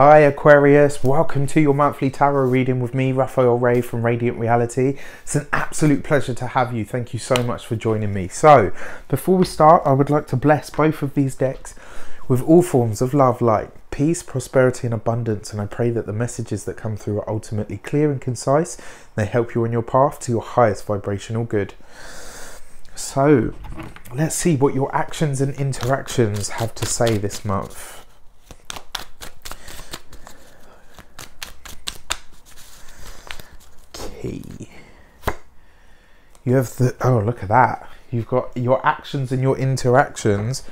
Hi Aquarius, welcome to your monthly tarot reading with me, Raphael Ray from Radiant Reality. It's an absolute pleasure to have you. Thank you so much for joining me. So, before we start, I would like to bless both of these decks with all forms of love, light, peace, prosperity and abundance, and I pray that the messages that come through are ultimately clear and concise. They help you on your path to your highest vibrational good. So, let's see what your actions and interactions have to say this month. You have the, oh look at that, you've got your actions and your interactions.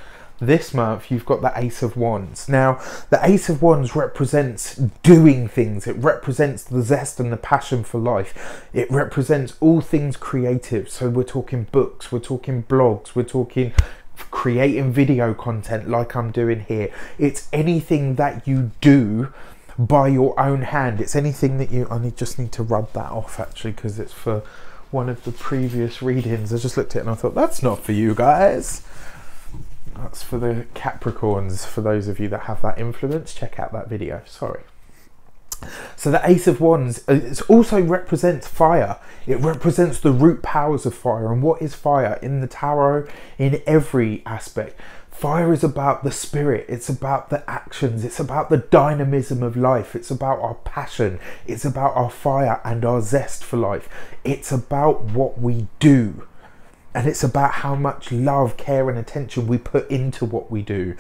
This month you've got the Ace of Wands. Now the Ace of Wands represents doing things. It represents the zest and the passion for life. It represents all things creative. So we're talking books, we're talking blogs, we're talking creating video content like I'm doing here. It's anything that you do by your own hand. It's anything that you, just need to rub that off actually, because it's for one of the previous readings. I just looked at it and I thought, that's not for you guys. That's for the Capricorns. For those of you that have that influence, check out that video. Sorry. So the Ace of Wands, it also represents fire. It represents the root powers of fire. And what is fire in the tarot? In every aspect. Fire is about the spirit, it's about the actions, it's about the dynamism of life, it's about our passion, it's about our fire and our zest for life. It's about what we do. And it's about how much love, care and attention we put into what we do.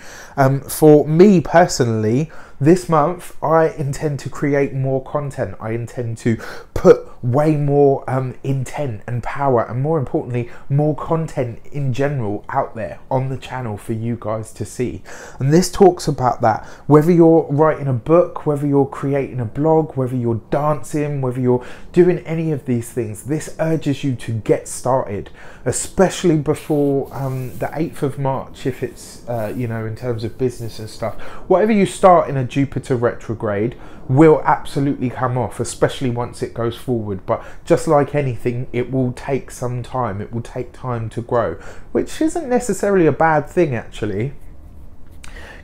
For me personally, this month I intend to create more content. I intend to put way more intent and power, and more importantly, more content in general out there on the channel for you guys to see. And this talks about that. Whether you're writing a book, whether you're creating a blog, whether you're dancing, whether you're doing any of these things, this urges you to get started, especially before the 8th of March, if it's, you know, in terms of business and stuff. Whatever you start in a Jupiter retrograde will absolutely come off, especially once it goes forward. But just like anything, it will take some time. It will take time to grow, which isn't necessarily a bad thing actually,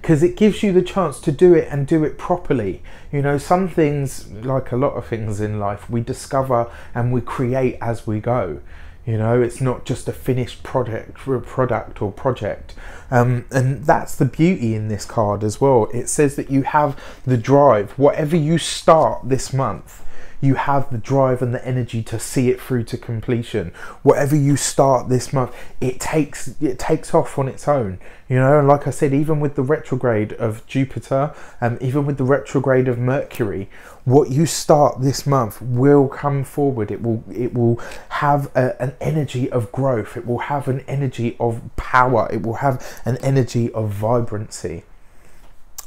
because it gives you the chance to do it and do it properly. You know, some things, like a lot of things in life, we discover and we create as we go. You know, it's not just a finished product or project. And that's the beauty in this card as well. It says that you have the drive. Whatever you start this month, you have the drive and the energy to see it through to completion. Whatever you start this month, it takes off on its own. You know, and like I said, even with the retrograde of Jupiter, even with the retrograde of Mercury, what you start this month will come forward. It will have an energy of growth. It will have an energy of power. It will have an energy of vibrancy.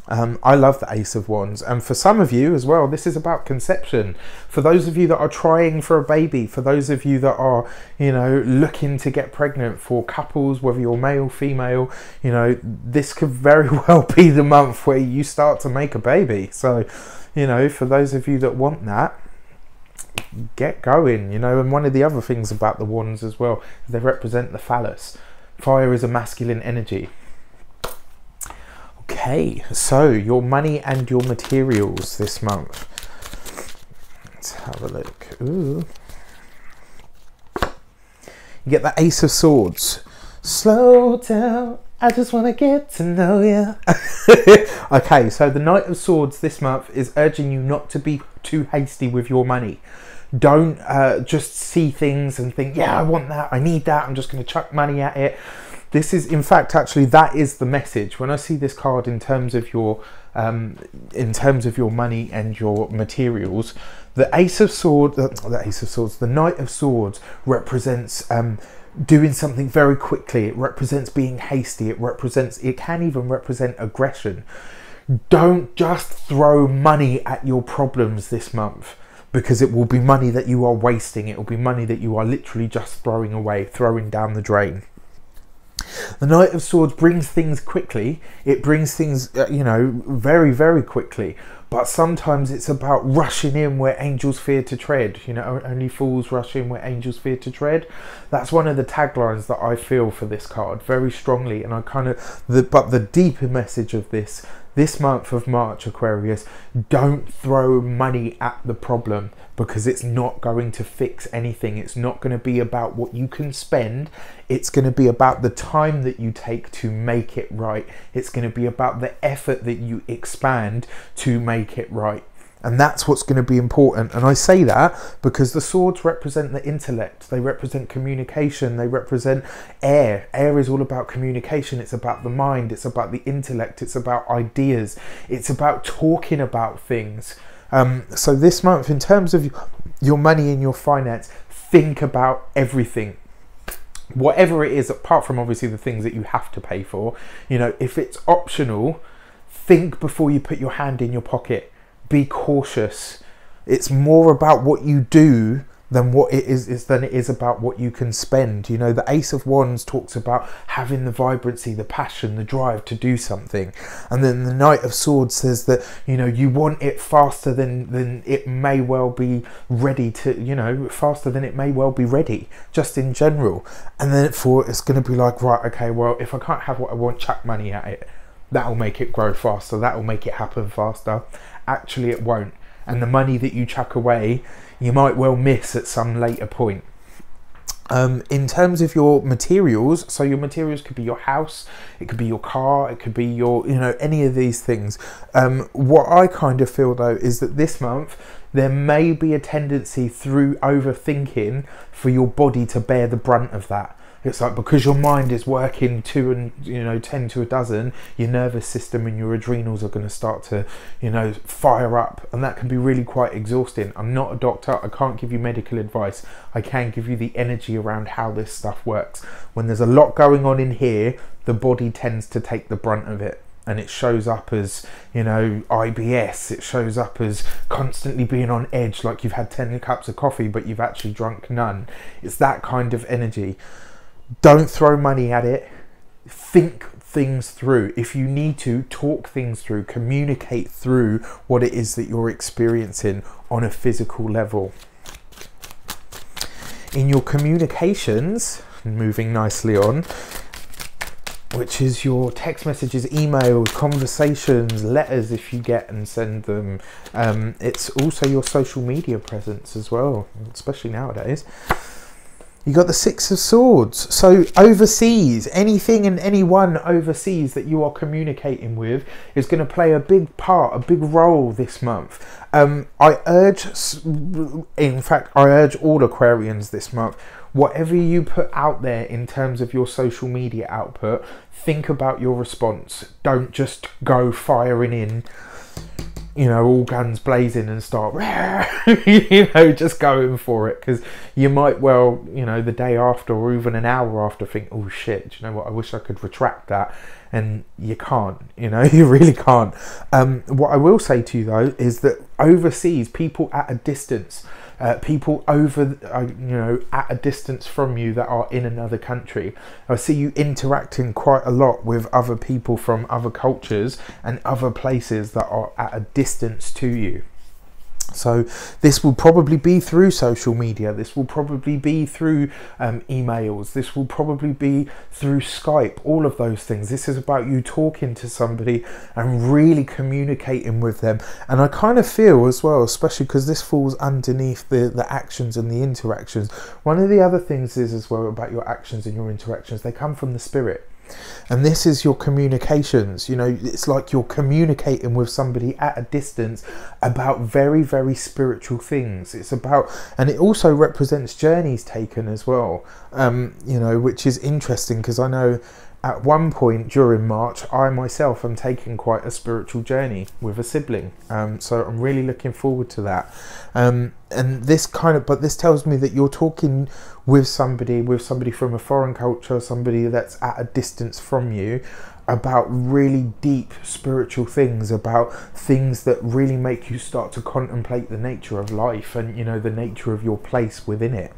I love the Ace of Wands, and for some of you as well, this is about conception. For those of you that are trying for a baby, for those of you that are, you know, looking to get pregnant, for couples, whether you're male, female, you know, this could very well be the month where you start to make a baby. So, you know, for those of you that want that, get going, you know. And one of the other things about the wands as well, they represent the phallus. Fire is a masculine energy. Okay, so your money and your materials this month. Let's have a look. Ooh. You get the Ace of Swords. Slow down, I just want to get to know you. Okay, so the Knight of Swords this month is urging you not to be too hasty with your money. Don't just see things and think, yeah, I want that, I need that, I'm just going to chuck money at it. This is, in fact, actually, that is the message. When I see this card in terms of your money and your materials, the Ace of Swords, the Knight of Swords represents doing something very quickly. It represents being hasty. It can even represent aggression. Don't just throw money at your problems this month, because it will be money that you are wasting. It will be money that you are literally just throwing away, throwing down the drain. The Knight of Swords brings things quickly. It brings things, you know, very, very quickly. But sometimes it's about rushing in where angels fear to tread. You know, only fools rush in where angels fear to tread. That's one of the taglines that I feel for this card very strongly. And I kind of, but the deeper message of this this month of March, Aquarius, don't throw money at the problem, because it's not going to fix anything. It's not going to be about what you can spend. It's going to be about the time that you take to make it right. It's going to be about the effort that you expand to make it right. And that's what's going to be important. And I say that because the swords represent the intellect. They represent communication. They represent air. Air is all about communication. It's about the mind. It's about the intellect. It's about ideas. It's about talking about things. So this month, in terms of your money and your finance, think about everything. Whatever it is, apart from obviously the things that you have to pay for, you know, if it's optional, think before you put your hand in your pocket. Be cautious. It's more about what you do than what it is about what you can spend. You know, the Ace of Wands talks about having the vibrancy, the passion, the drive to do something, and then the Knight of Swords says that, you know, you want it faster than it may well be ready to, you know, faster than it may well be ready, just in general. And then it's going to be like, right, okay, well, if I can't have what I want, chuck money at it. That'll make it grow faster. That'll make it happen faster. Actually, it won't. And the money that you chuck away, you might well miss at some later point. In terms of your materials, so your materials could be your house, it could be your car, it could be your, you know, any of these things. What I kind of feel though is that this month there may be a tendency through overthinking for your body to bear the brunt of that. It's like, because your mind is working 10 to a dozen, your nervous system and your adrenals are going to start to, you know, fire up, and that can be really quite exhausting. I'm not a doctor. I can't give you medical advice. I can give you the energy around how this stuff works. When there's a lot going on in here, the body tends to take the brunt of it. And it shows up as, you know, IBS. It shows up as constantly being on edge, like you've had 10 cups of coffee, but you've actually drunk none. It's that kind of energy. Don't throw money at it. Think things through. If you need to, talk things through. Communicate through what it is that you're experiencing on a physical level. In your communications, moving nicely on, which is your text messages, emails, conversations, letters if you get and send them. It's also your social media presence as well, especially nowadays. You got the Six of Swords. So overseas, anything and anyone overseas that you are communicating with is going to play a big part, a big role this month. In fact, I urge all Aquarians this month, whatever you put out there in terms of your social media output, think about your response. Don't just go firing in, you know, all guns blazing and start, you know, just going for it, because you might well, you know, the day after or even an hour after think, oh shit, do you know what, I wish I could retract that. And you can't, you know, you really can't. What I will say to you though is that overseas, people at a distance, people over, you know, at a distance from you that are in another country, I see you interacting quite a lot with other people from other cultures and other places that are at a distance to you. So this will probably be through social media, this will probably be through emails, this will probably be through Skype, all of those things. This is about you talking to somebody and really communicating with them. And I kind of feel as well, especially because this falls underneath the actions and the interactions, one of the other things is as well about your actions and your interactions, they come from the spirit. And this is your communications, you know, it's like you're communicating with somebody at a distance about very, very spiritual things. It's about, and it also represents journeys taken as well, you know, which is interesting because I know at one point during March, I myself am taking quite a spiritual journey with a sibling. So I'm really looking forward to that. And this kind of, but this tells me that you're talking with somebody from a foreign culture, somebody that's at a distance from you, about really deep spiritual things, about things that really make you start to contemplate the nature of life and, you know, the nature of your place within it.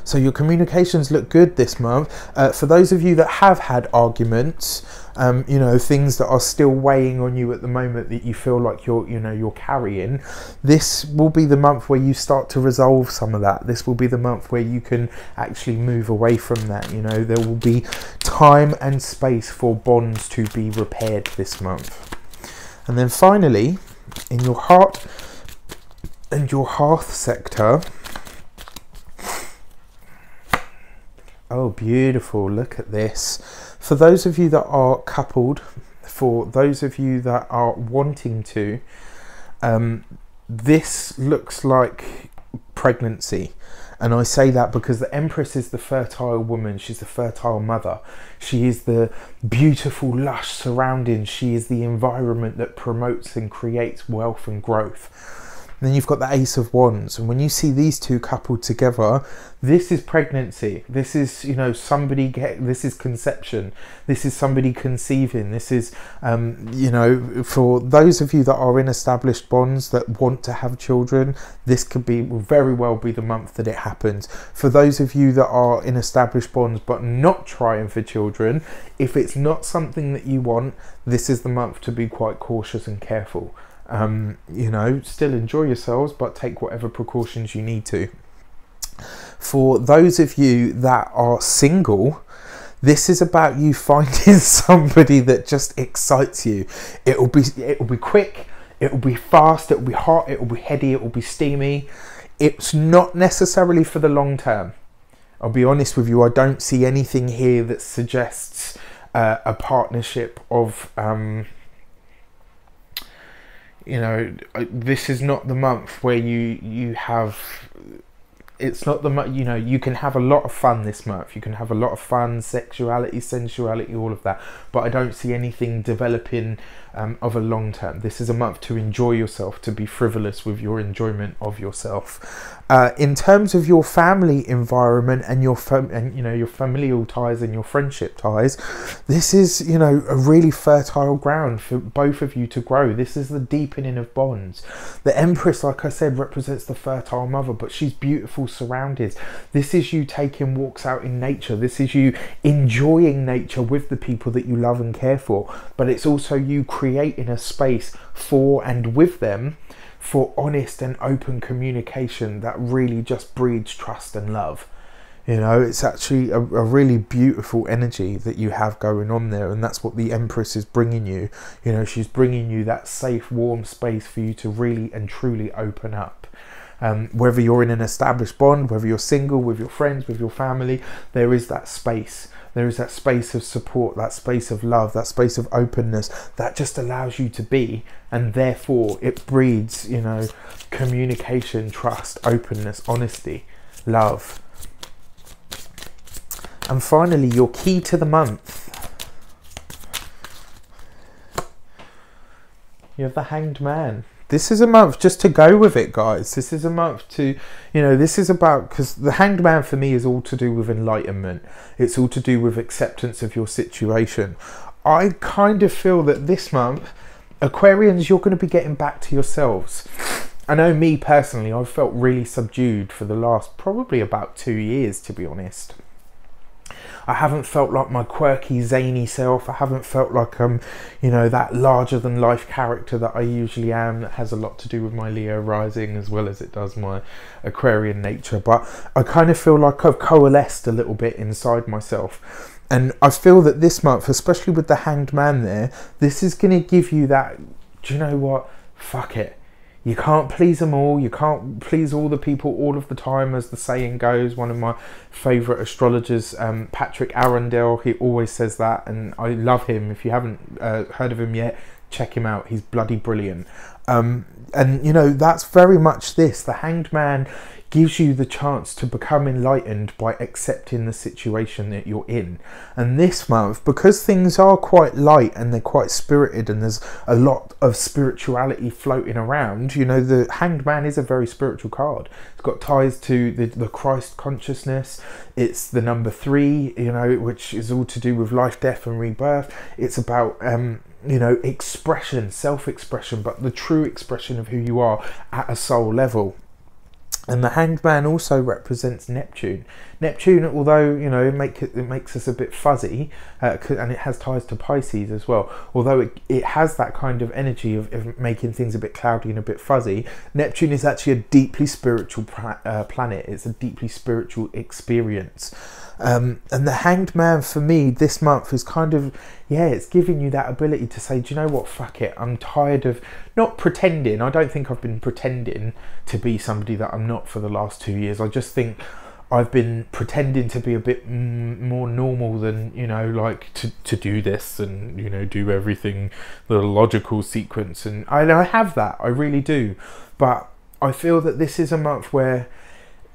So your communications look good this month. For those of you that have had arguments, you know, things that are still weighing on you at the moment that you feel like you're carrying, this will be the month where you start to resolve some of that. This will be the month where you can actually move away from that. You know, there will be time and space for bonds to be repaired this month. And then finally, in your heart and your hearth sector, oh, beautiful. Look at this. For those of you that are coupled, for those of you that are wanting to, this looks like pregnancy. And I say that because the Empress is the fertile woman. She's the fertile mother. She is the beautiful, lush surroundings. She is the environment that promotes and creates wealth and growth. Then you've got the Ace of Wands, and when you see these two coupled together, this is pregnancy. This is, you know, this is conception. This is somebody conceiving. This is, you know, for those of you that are in established bonds that want to have children, this will very well be the month that it happens. For those of you that are in established bonds but not trying for children, if it's not something that you want, this is the month to be quite cautious and careful. You know, still enjoy yourselves, but take whatever precautions you need to. For those of you that are single, this is about you finding somebody that just excites you. It will be quick, it will be fast, it will be hot, it will be heady, it will be steamy. It's not necessarily for the long term. I'll be honest with you, I don't see anything here that suggests a partnership of you know, this is not the month where you have, it's not the month, you know, you can have a lot of fun this month. You can have a lot of fun, sexuality, sensuality, all of that. But I don't see anything developing of a long term. This is a month to enjoy yourself, to be frivolous with your enjoyment of yourself. In terms of your family environment and your familial ties and your friendship ties, this is, you know, a really fertile ground for both of you to grow. This is the deepening of bonds. The Empress, like I said, represents the fertile mother, but she's beautiful surroundings. This is you taking walks out in nature. This is you enjoying nature with the people that you love and care for, but it's also you creating a space for and with them for honest and open communication that really just breeds trust and love. You know, it's actually a really beautiful energy that you have going on there, and that's what the Empress is bringing you. You know, she's bringing you that safe, warm space for you to really and truly open up. Whether you're in an established bond, whether you're single, with your friends, with your family, there is that space. There is that space of support, that space of love, that space of openness that just allows you to be, and therefore it breeds, you know, communication, trust, openness, honesty, love. And finally, your key to the month. You have the Hanged Man. This is a month just to go with it, guys. This is a month to, you know, this is about, because the Hanged Man for me is all to do with enlightenment. It's all to do with acceptance of your situation. I kind of feel that this month, Aquarians, you're going to be getting back to yourselves. I know me personally, I've felt really subdued for the last probably about 2 years, to be honest. I haven't felt like my quirky, zany self. I haven't felt like you know, that larger than life character that I usually am. That has a lot to do with my Leo rising as well as it does my Aquarian nature. But I kind of feel like I've coalesced a little bit inside myself. And I feel that this month, especially with the Hanged Man there, this is going to give you that, do you know what? Fuck it. You can't please them all. You can't please all the people all of the time, as the saying goes. One of my favourite astrologers, Patrick Arundel, he always says that, and I love him. If you haven't heard of him yet, check him out. He's bloody brilliant. And, you know, that's very much this. The Hanged Man gives you the chance to become enlightened by accepting the situation that you're in. And this month, because things are quite light and they're quite spirited and there's a lot of spirituality floating around, you know, the Hanged Man is a very spiritual card. It's got ties to the Christ consciousness. It's the number 3, you know, which is all to do with life, death and rebirth. It's about you know, expression, self-expression, but the true expression of who you are at a soul level. And the Hanged Man also represents Neptune. Neptune, although, you know, it makes us a bit fuzzy, and it has ties to Pisces as well. Although it has that kind of energy of making things a bit cloudy and a bit fuzzy, Neptune is actually a deeply spiritual planet. It's a deeply spiritual experience. And the Hanged Man for me this month is kind of, yeah, it's giving you that ability to say, do you know what, fuck it, I'm tired of not pretending. I don't think I've been pretending to be somebody that I'm not for the last 2 years. I just think I've been pretending to be a bit more normal than, you know, like to do this and, you know, do everything, the logical sequence. And I have that, I really do. But I feel that this is a month where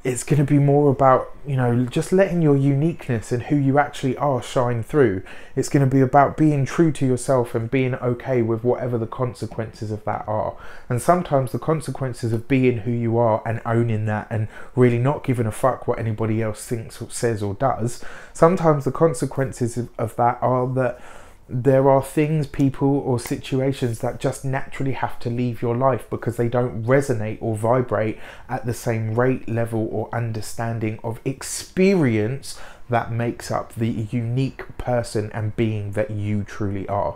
it's going to be more about, you know, just letting your uniqueness and who you actually are shine through. It's going to be about being true to yourself and being okay with whatever the consequences of that are. And sometimes the consequences of being who you are and owning that and really not giving a fuck what anybody else thinks or says or does, sometimes the consequences of that are that there are things, people or situations that just naturally have to leave your life because they don't resonate or vibrate at the same rate, level or understanding of experience that makes up the unique person and being that you truly are.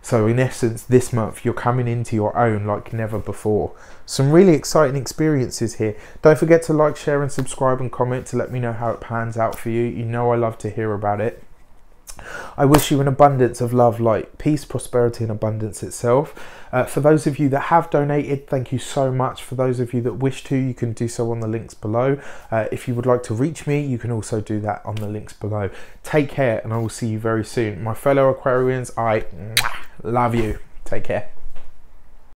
So in essence, this month you're coming into your own like never before. Some really exciting experiences here. Don't forget to like, share and subscribe and comment to let me know how it pans out for you. You know I love to hear about it. I wish you an abundance of love, light, peace, prosperity and abundance itself. For those of you that have donated, thank you so much. For those of you that wish to, you can do so on the links below. If you would like to reach me, you can also do that on the links below. Take care and I will see you very soon. My fellow Aquarians, I love you. Take care.